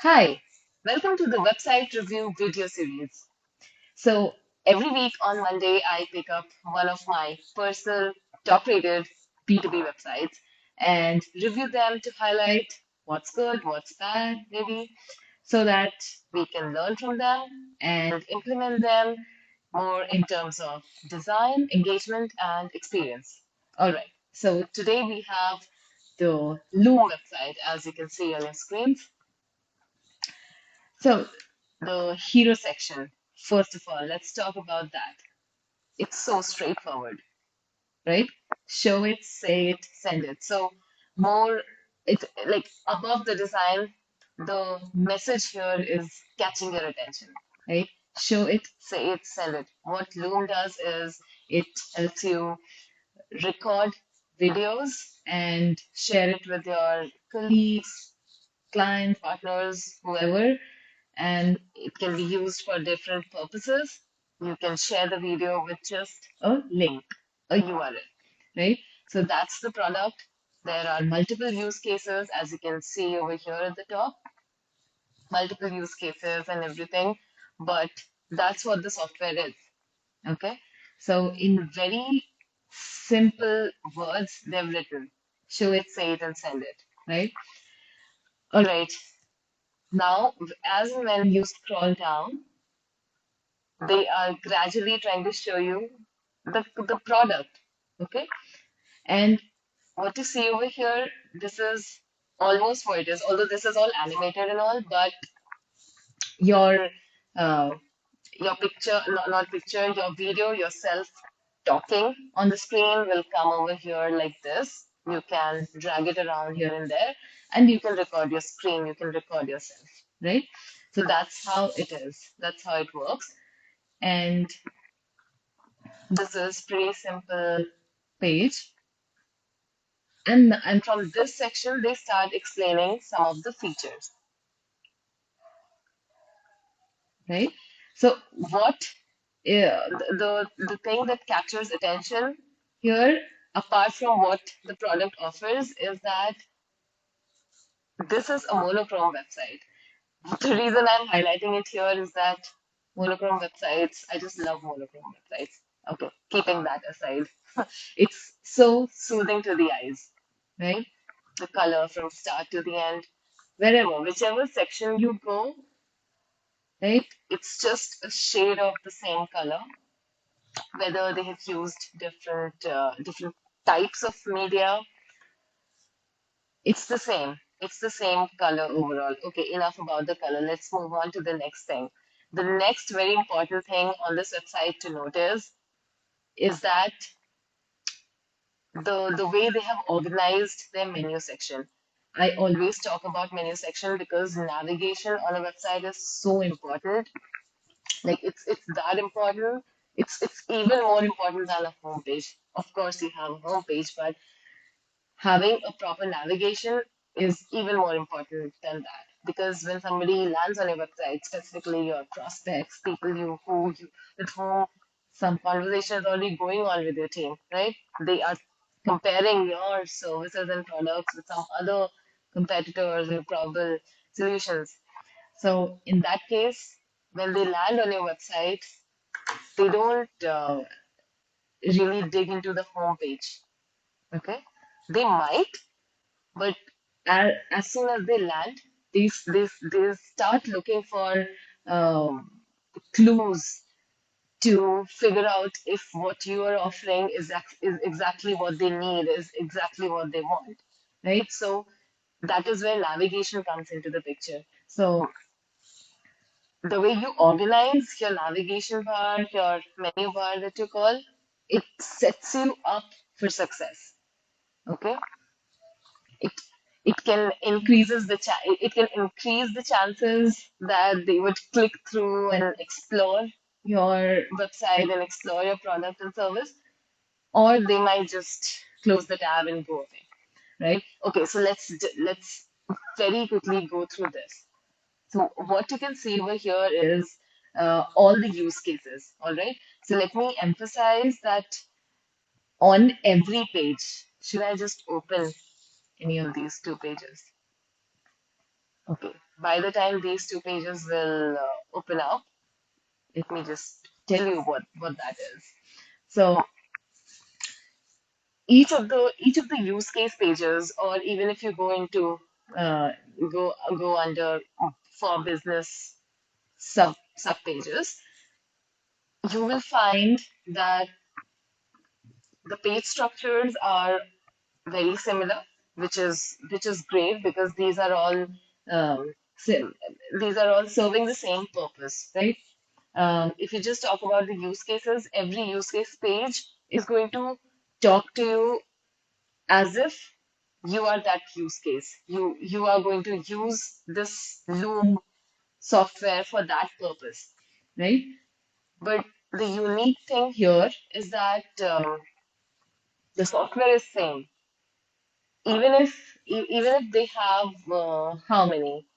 Hi, welcome to the website review video series. So, every week on Monday, I pick up one of my personal top rated B2B websites and review them to highlight what's good, what's bad, maybe, so that we can learn from them and implement them more in terms of design, engagement, and experience. All right, so today we have the Loom website, as you can see on your screens. So, the hero section, first of all, let's talk about that. It's so straightforward, right? Show it, say it, send it. So, more, it like above the design, the message here is catching your attention, right? Show it, say it, send it. What Loom does is it helps you record videos and share it with your colleagues, clients, partners, whoever, and it can be used for different purposes. You can share the video with just a link, a URL, right? So that's the product. There are multiple use cases, as you can see over here at the top, multiple use cases and everything, but that's what the software is, okay? So in very simple words, they've written, show it, say it, and send it, right? All right. Now, as and when you scroll down, they are gradually trying to show you the product. Okay. And what you see over here, this is almost what it is, although this is all animated and all, but your uh, your picture, not picture, your video, yourself talking on the screen will come over here like this. You can drag it around here and there, and you can record your screen, you can record yourself, right? So that's how it is. That's how it works. And this is pretty simple page. And from this section, they start explaining some of the features, right? So what the thing that captures attention here, apart from what the product offers, is that this is a monochrome website. The reason I'm highlighting it here is that monochrome websites, I just love monochrome websites. Okay, keeping that aside, it's so soothing to the eyes, right? The color from start to the end, wherever, whichever section you go, right? It's just a shade of the same color, whether they have used different types of media, it's the same. It's the same color overall. Okay, enough about the color. Let's move on to the next thing. The next very important thing on this website to notice is that the way they have organized their menu section. I always talk about menu section because navigation on a website is so important. Like it's that important. It's even more important than a homepage. Of course, you have a homepage, but having a proper navigation is even more important than that. Because when somebody lands on your website, specifically your prospects, people with whom some conversation is already going on with your team, right? They are comparing your services and products with some other competitors or probable solutions. So in that case, when they land on your website, they don't really dig into the homepage. Okay, they might, but as soon as they land, they start looking for clues to figure out if what you are offering is exactly what they need, is exactly what they want, right? So that is where navigation comes into the picture. So the way you organize your navigation bar, your menu bar that you call, it sets you up for success. Okay, it it can it can increase the chances that they would click through and explore your website and explore your product and service, or they might just close the tab and go away, right? Okay, so let's very quickly go through this. So what you can see over here is all the use cases, all right? So let me emphasize that on every page, should I just open any of these two pages? Okay, by the time these two pages will open up, let me just tell you what that is. So each of the use case pages, or even if you go into uh, go under for business sub pages, you will find that the page structures are very similar, which is great because sim these are all serving the same purpose, right? If you just talk about the use cases, every use case page is going to talk to you as if you are that use case. You are going to use this Loom software for that purpose, right? But the unique thing here is that the software is same. Even if they have how many?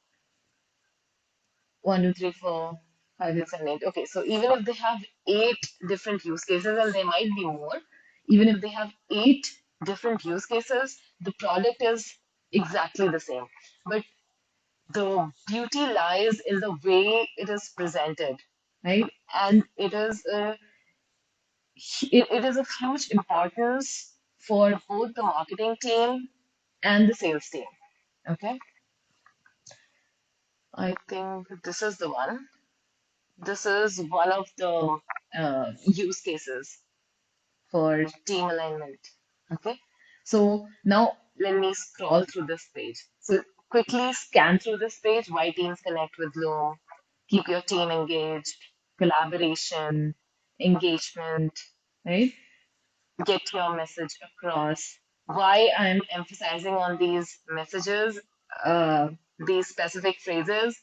1, 2, 3, 4, 5, 6, 7, 8. Okay, so even if they have 8 different use cases, and there might be more, even if they have 8 different use cases, the product is exactly the same. But the beauty lies in the way it is presented, right? And it is of huge importance for both the marketing team and the sales team. Okay, I think this is the one. This is one of the use cases for team alignment. Okay, so now let me scroll through this page. So quickly scan through this page. Why teams connect with Loom? Keep your team engaged. Collaboration, engagement, right? Get your message across. Why I'm emphasizing on these messages, these specific phrases,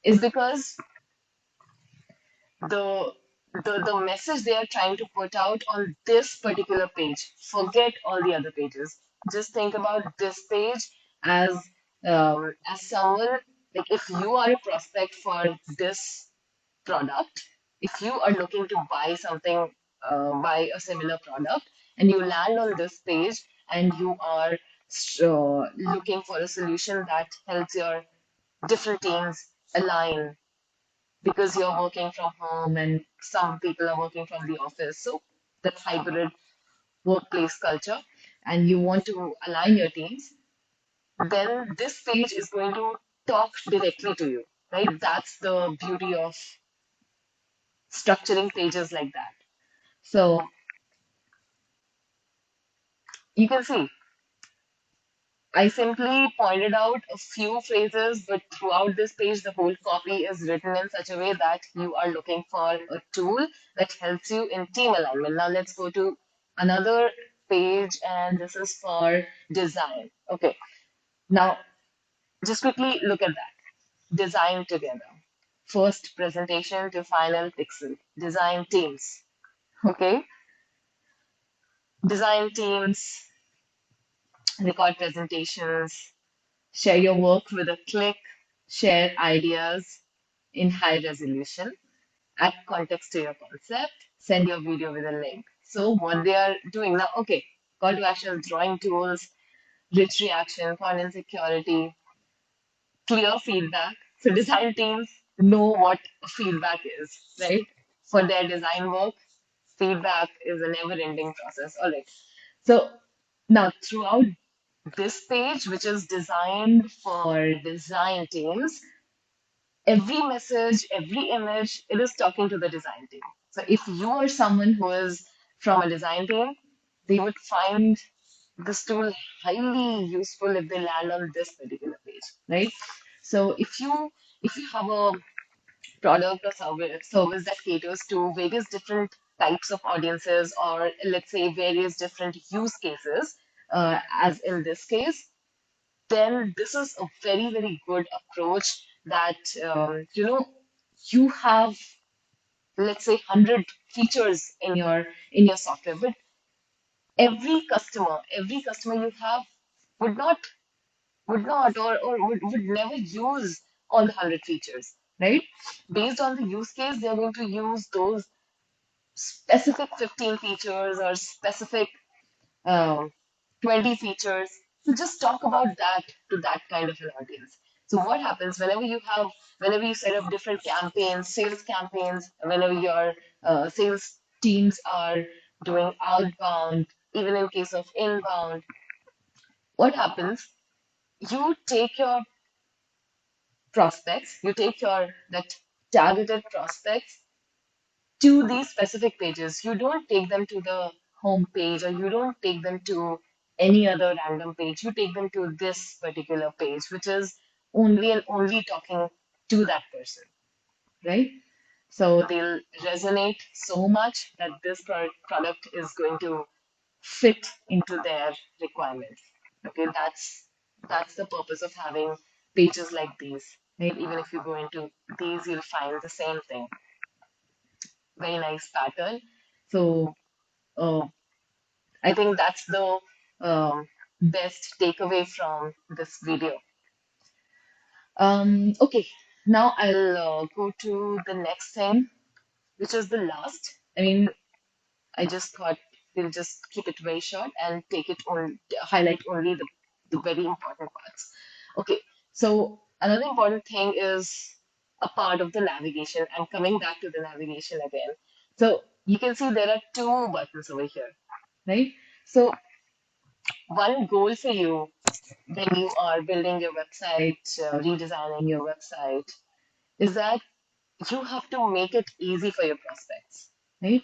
is because the the message they are trying to put out on this particular page. Forget all the other pages. Just think about this page as someone, like if you are a prospect for this product, if you are looking to buy something, buy a similar product, and you land on this page and you are looking for a solution that helps your different teams align because you're working from home and some people are working from the office. So that hybrid workplace culture, and you want to align your teams, then this page is going to talk directly to you, right? That's the beauty of structuring pages like that. So you can see I simply pointed out a few phrases, but throughout this page, the whole copy is written in such a way that you are looking for a tool that helps you in team alignment. Now, let's go to another page, and this is for design. Okay, now just quickly look at that. Design together. First presentation to final pixel. Design teams. Okay, design teams, record presentations, share your work with a click, share ideas in high resolution, add context to your concept, send your video with a link. So what they are doing now, okay, call to action, drawing tools, rich reaction, content security, clear feedback. So design teams know what feedback is, right? For their design work, feedback is a never-ending process. All right. So now throughout this page, which is designed for design teams, every message, every image, it is talking to the design team. So if you are someone who is from a design team, they would find this tool highly useful if they land on this particular page, right? So if you have a product or service that caters to various different types of audiences, or let's say various different use cases, as in this case, then this is a very, very good approach that, you have, let's say, 100 features in your software, but every customer you have would not or would never use all the 100 features, right? Based on the use case, they're going to use those specific 15 features or specific um, 20 features. So just talk about that to that kind of an audience. So what happens whenever you set up different campaigns, sales campaigns, whenever your sales teams are doing outbound, even in case of inbound, what happens? You take your prospects, you take your that targeted prospects to these specific pages. You don't take them to the home page or you don't take them to any other random page. You take them to this particular page, which is only and only talking to that person, right? So they'll resonate so much that this product is going to fit into their requirements. Okay, that's the purpose of having pages like these. Right? Even if you go into these, you'll find the same thing. Very nice pattern. So uh, I think that's the best takeaway from this video. Okay, now I'll go to the next thing, which is the last. I mean, I just thought we'll just keep it very short and take it on, highlight only the very important parts. Okay, so another important thing is a part of the navigation. I'm coming back to the navigation again. So you can see there are two buttons over here, right? So one goal for you when you are building your website, redesigning your website, is that you have to make it easy for your prospects, right?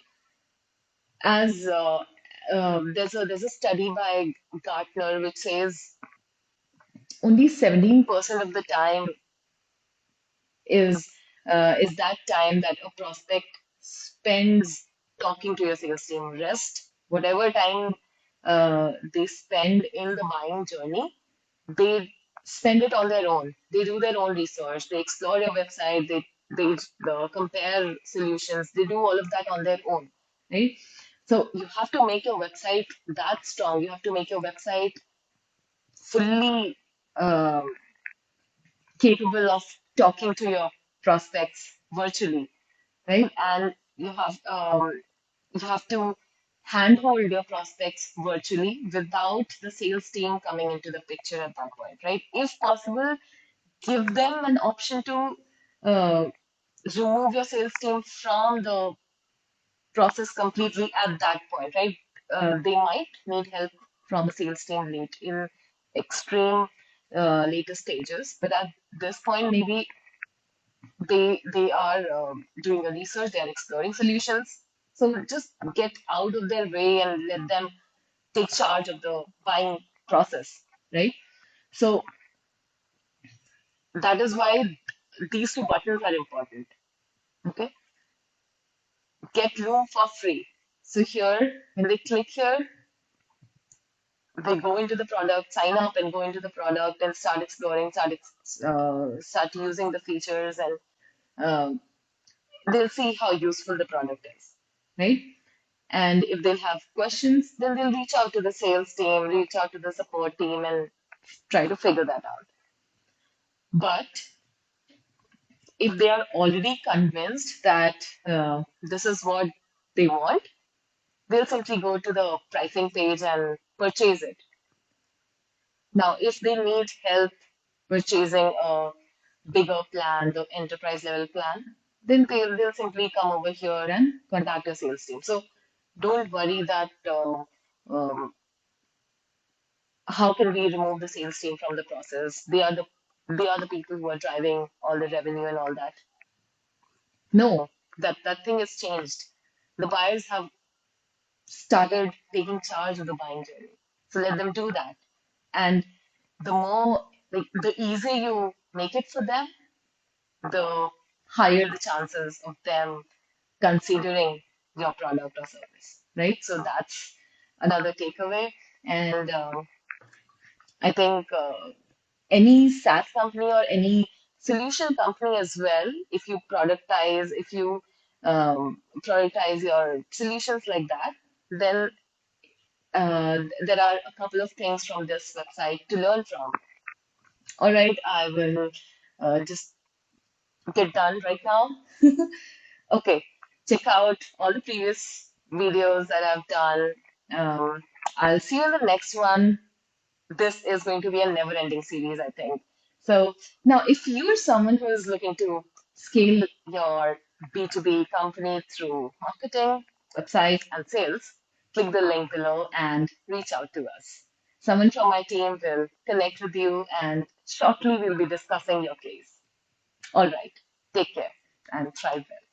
As there's a study by Gartner which says only 17% of the time is is that time that a prospect spends talking to your sales team. Rest, whatever time they spend in the buying journey, they spend it on their own. They do their own research. They explore your website. They compare solutions. They do all of that on their own, right? So you have to make your website that strong. You have to make your website fully capable of talking to your prospects virtually, right? And you have to handhold your prospects virtually without the sales team coming into the picture at that point, right? If possible, give them an option to uh, remove your sales team from the process completely at that point, right? They might need help from a sales team late in extreme later stages, but at this point, maybe they are doing a research, they are exploring solutions. So just get out of their way and let them take charge of the buying process, right? So that is why these two buttons are important. Okay, get Loom for free. So here, when they click here, they go into the product, sign up and go into the product and start exploring, start using the features, and um, they'll see how useful the product is, right? And if they have questions, then they'll reach out to the sales team, reach out to the support team, and try to figure that out. But if they are already convinced that this is what they want, they'll simply go to the pricing page and purchase it. Now, if they need help purchasing a bigger plan, the enterprise level plan, then they'll simply come over here and contact your sales team. So don't worry that um, how can we remove the sales team from the process? They are the people who are driving all the revenue and all that. No, that thing has changed. The buyers have started taking charge of the buying journey. So let them do that. And the more, like, the easier you make it for them, the higher the chances of them considering your product or service, right? So that's another takeaway. And I think any SaaS company or any solution company as well, if you productize, if you prioritize your solutions like that, then there are a couple of things from this website to learn from. All right, I will just get done right now. Okay, check out all the previous videos that I've done. Um, I'll see you in the next one. This is going to be a never-ending series, I think. So now, if you're someone who is looking to scale your B2B company through marketing, website, and sales, click the link below and reach out to us. Someone from my team will connect with you, and shortly we'll be discussing your case. All right, take care and thrive well.